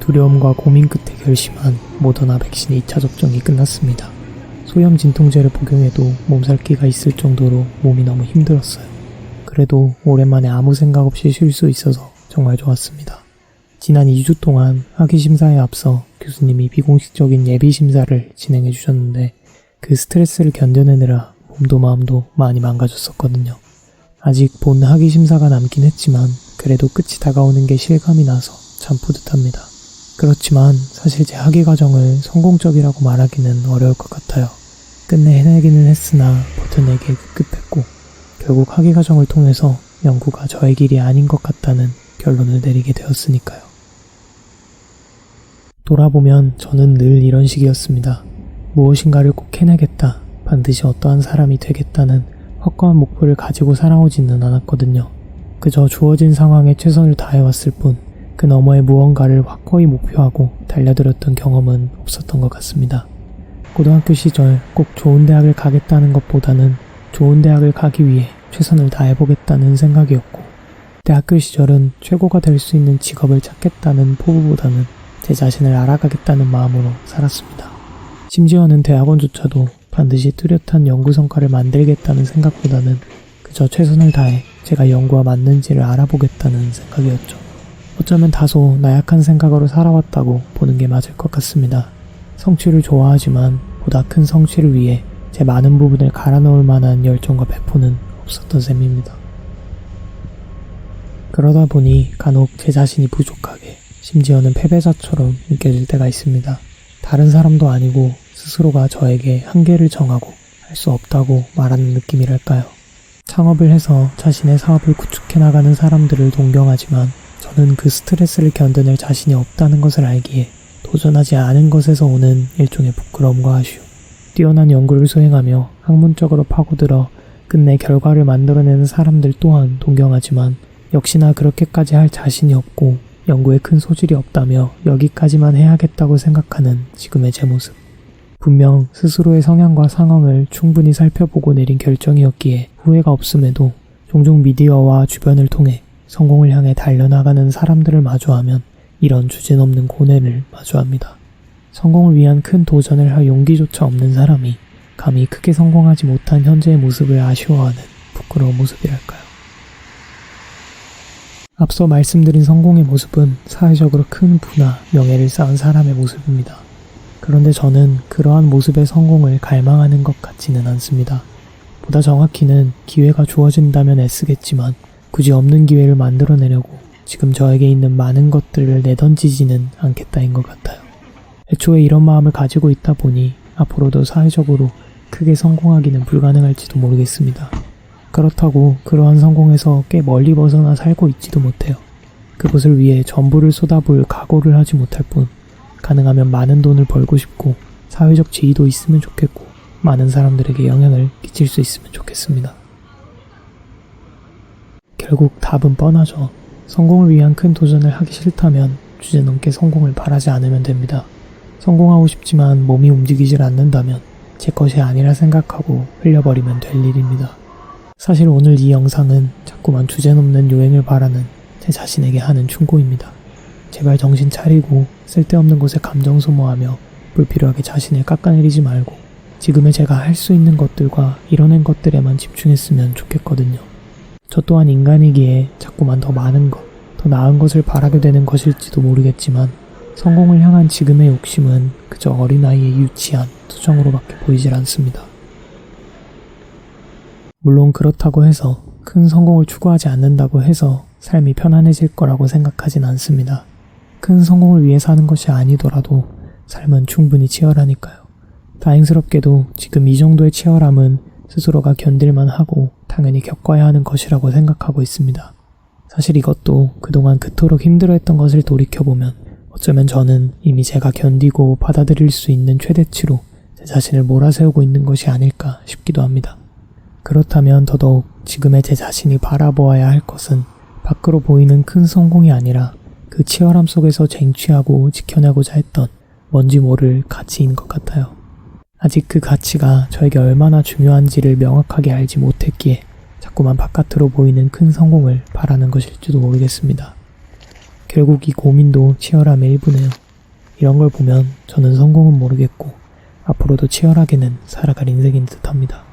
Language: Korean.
두려움과 고민 끝에 결심한 모더나 백신의 2차 접종이 끝났습니다. 소염 진통제를 복용해도 몸살기가 있을 정도로 몸이 너무 힘들었어요. 그래도 오랜만에 아무 생각 없이 쉴 수 있어서 정말 좋았습니다. 지난 2주 동안 학위심사에 앞서 교수님이 비공식적인 예비심사를 진행해 주셨는데 그 스트레스를 견뎌내느라 몸도 마음도 많이 망가졌었거든요. 아직 본 학위심사가 남긴 했지만 그래도 끝이 다가오는 게 실감이 나서 참 뿌듯합니다. 그렇지만 사실 제 학위 과정을 성공적이라고 말하기는 어려울 것 같아요. 끝내 해내기는 했으나 버텨내기에 급급했고 결국 학위 과정을 통해서 연구가 저의 길이 아닌 것 같다는 결론을 내리게 되었으니까요. 돌아보면 저는 늘 이런 식이었습니다. 무엇인가를 꼭 해내겠다, 반드시 어떠한 사람이 되겠다는 확고한 목표를 가지고 살아오지는 않았거든요. 그저 주어진 상황에 최선을 다해왔을 뿐 그 너머의 무언가를 확고히 목표하고 달려들었던 경험은 없었던 것 같습니다. 고등학교 시절 꼭 좋은 대학을 가겠다는 것보다는 좋은 대학을 가기 위해 최선을 다해보겠다는 생각이었고 대학교 시절은 최고가 될 수 있는 직업을 찾겠다는 포부보다는 제 자신을 알아가겠다는 마음으로 살았습니다. 심지어는 대학원조차도 반드시 뚜렷한 연구 성과를 만들겠다는 생각보다는 그저 최선을 다해 제가 연구와 맞는지를 알아보겠다는 생각이었죠. 어쩌면 다소 나약한 생각으로 살아왔다고 보는 게 맞을 것 같습니다. 성취를 좋아하지만 보다 큰 성취를 위해 제 많은 부분을 갈아넣을 만한 열정과 배포는 없었던 셈입니다. 그러다 보니 간혹 제 자신이 부족하게 심지어는 패배자처럼 느껴질 때가 있습니다. 다른 사람도 아니고 스스로가 저에게 한계를 정하고 할 수 없다고 말하는 느낌이랄까요. 창업을 해서 자신의 사업을 구축해 나가는 사람들을 동경하지만 저는 그 스트레스를 견뎌낼 자신이 없다는 것을 알기에 도전하지 않은 것에서 오는 일종의 부끄러움과 아쉬움, 뛰어난 연구를 수행하며 학문적으로 파고들어 끝내 결과를 만들어내는 사람들 또한 동경하지만 역시나 그렇게까지 할 자신이 없고 연구에 큰 소질이 없다며 여기까지만 해야겠다고 생각하는 지금의 제 모습. 분명 스스로의 성향과 상황을 충분히 살펴보고 내린 결정이었기에 후회가 없음에도 종종 미디어와 주변을 통해 성공을 향해 달려나가는 사람들을 마주하면 이런 주제넘는 고뇌를 마주합니다. 성공을 위한 큰 도전을 할 용기조차 없는 사람이 감히 크게 성공하지 못한 현재의 모습을 아쉬워하는 부끄러운 모습이랄까요. 앞서 말씀드린 성공의 모습은 사회적으로 큰 부나 명예를 쌓은 사람의 모습입니다. 그런데 저는 그러한 모습의 성공을 갈망하는 것 같지는 않습니다. 보다 정확히는 기회가 주어진다면 애쓰겠지만 굳이 없는 기회를 만들어내려고 지금 저에게 있는 많은 것들을 내던지지는 않겠다인 것 같아요. 애초에 이런 마음을 가지고 있다 보니 앞으로도 사회적으로 크게 성공하기는 불가능할지도 모르겠습니다. 그렇다고 그러한 성공에서 꽤 멀리 벗어나 살고 있지도 못해요. 그것을 위해 전부를 쏟아부을 각오를 하지 못할 뿐 가능하면 많은 돈을 벌고 싶고 사회적 지위도 있으면 좋겠고 많은 사람들에게 영향을 끼칠 수 있으면 좋겠습니다. 결국 답은 뻔하죠. 성공을 위한 큰 도전을 하기 싫다면 주제넘게 성공을 바라지 않으면 됩니다. 성공하고 싶지만 몸이 움직이질 않는다면 제 것이 아니라 생각하고 흘려버리면 될 일입니다. 사실 오늘 이 영상은 자꾸만 주제넘는 요행을 바라는 제 자신에게 하는 충고입니다. 제발 정신 차리고 쓸데없는 곳에 감정 소모하며 불필요하게 자신을 깎아내리지 말고 지금의 제가 할 수 있는 것들과 이뤄낸 것들에만 집중했으면 좋겠거든요. 저 또한 인간이기에 자꾸만 더 많은 것, 더 나은 것을 바라게 되는 것일지도 모르겠지만 성공을 향한 지금의 욕심은 그저 어린아이의 유치한 투정으로밖에 보이질 않습니다. 물론 그렇다고 해서 큰 성공을 추구하지 않는다고 해서 삶이 편안해질 거라고 생각하진 않습니다. 큰 성공을 위해 사는 것이 아니더라도 삶은 충분히 치열하니까요. 다행스럽게도 지금 이 정도의 치열함은 스스로가 견딜만 하고 당연히 겪어야 하는 것이라고 생각하고 있습니다. 사실 이것도 그동안 그토록 힘들어했던 것을 돌이켜보면 어쩌면 저는 이미 제가 견디고 받아들일 수 있는 최대치로 제 자신을 몰아세우고 있는 것이 아닐까 싶기도 합니다. 그렇다면 더더욱 지금의 제 자신이 바라보아야 할 것은 밖으로 보이는 큰 성공이 아니라 그 치열함 속에서 쟁취하고 지켜내고자 했던 뭔지 모를 가치인 것 같아요. 아직 그 가치가 저에게 얼마나 중요한지를 명확하게 알지 못했기에 자꾸만 바깥으로 보이는 큰 성공을 바라는 것일지도 모르겠습니다. 결국 이 고민도 치열함의 일부네요. 이런 걸 보면 저는 성공은 모르겠고 앞으로도 치열하게는 살아갈 인생인 듯합니다.